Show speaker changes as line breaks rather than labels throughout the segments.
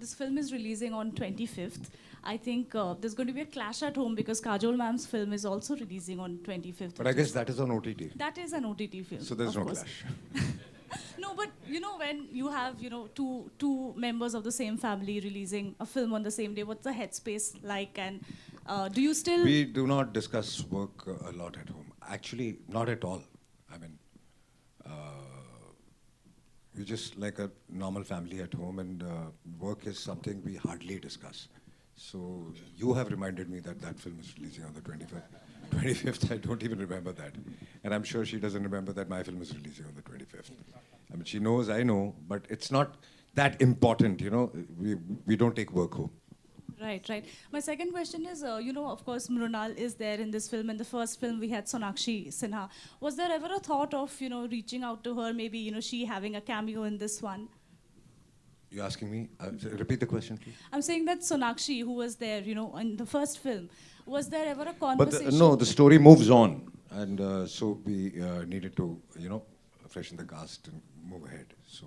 this film is releasing on 25th. I think there's going to be a clash at home because Kajol ma'am's film is also releasing on 25th.
But I guess that is on OTT.
That is an OTT film.
So there's
of
no
course.
clash.
No, but you know when you have two members of the same family releasing a film on the same day, what's the headspace like? And do you still?
We do not discuss work a lot at home. Actually, not at all. I mean, we're just like a normal family at home, and work is something we hardly discuss. So you have reminded me that that film is releasing on the 25th. 25th, I don't even remember that. And I'm sure she doesn't remember that my film is releasing on the 25th. I mean, she knows, I know, but it's not that important, you know. We don't take work home.
Right, right. My second question is, of course, Mrunal is there in this film. In the first film, we had Sonakshi Sinha. Was there ever a thought of, reaching out to her, maybe, she having a cameo in this one?
You're asking me? Repeat the question, please.
I'm saying that Sonakshi, who was there, in the first film, was there ever a conversation?
But no, the story moves on. And so we needed to, freshen the cast and move ahead. So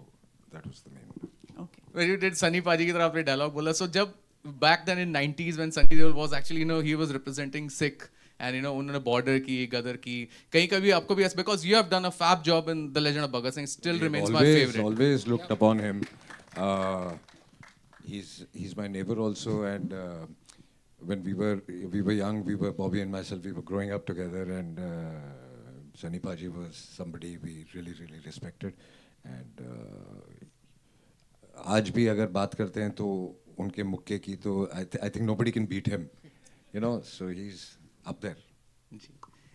that was the main one.
Okay.
When you did Sunny Paji की तरह आपने dialogue बोला, so जब back then in 90s when Sunny Deol was actually, he was representing Sikh and, उन्होंने border की, Gadar की, कहीं कभी आपको भी because you have done a fab job in The Legend of Bhagat Singh, still remains my favorite.
Always looked upon him. He's my neighbor also, and when we were young, Bobby and myself, we were growing up together, and Sunny Paji was somebody we really respected, and आज भी अगर बात करते हैं तो उनके मुक्के की तो I think nobody can beat him, so he's up there.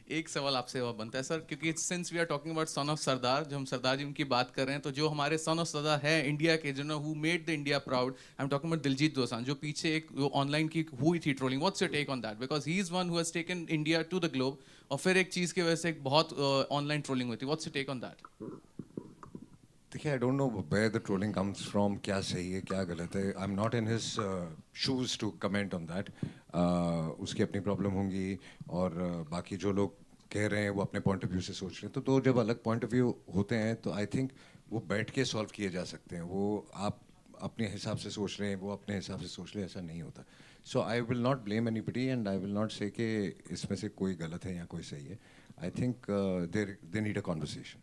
एक सवाल आपसे और बनता है सर, क्योंकि since we are talking about son of Sardar, जो हम सरदार जी उनकी बात कर रहे हैं, तो जो हमारे सन ऑफ सरदार है इंडिया के, who made the India proud, I am talking about Diljit Dosanjh, जो पीछे एक ऑनलाइन की हुई थी trolling. What's your take on that? Because he is one who has taken India to the globe, और फिर एक चीज़ की वजह से एक बहुत ऑनलाइन ट्रोलिंग हुई थी. What's your take on that?
देखिए, I don't know where the trolling comes from, क्या सही है क्या गलत है. I'm not in his shoes to comment on that. उसकी अपनी प्रॉब्लम होंगी, और बाकी जो लोग कह रहे हैं वो अपने पॉइंट ऑफ व्यू से सोच रहे हैं. तो जब अलग पॉइंट ऑफ व्यू होते हैं तो आई थिंक वो बैठ के सॉल्व किए जा सकते हैं. वो आप अपने हिसाब से सोच रहे हैं, वो अपने हिसाब से सोच रहे हैं, ऐसा नहीं होता. So I will not blame anybody, and I will not say कि इसमें से कोई गलत है या कोई सही है. I think they need a conversation.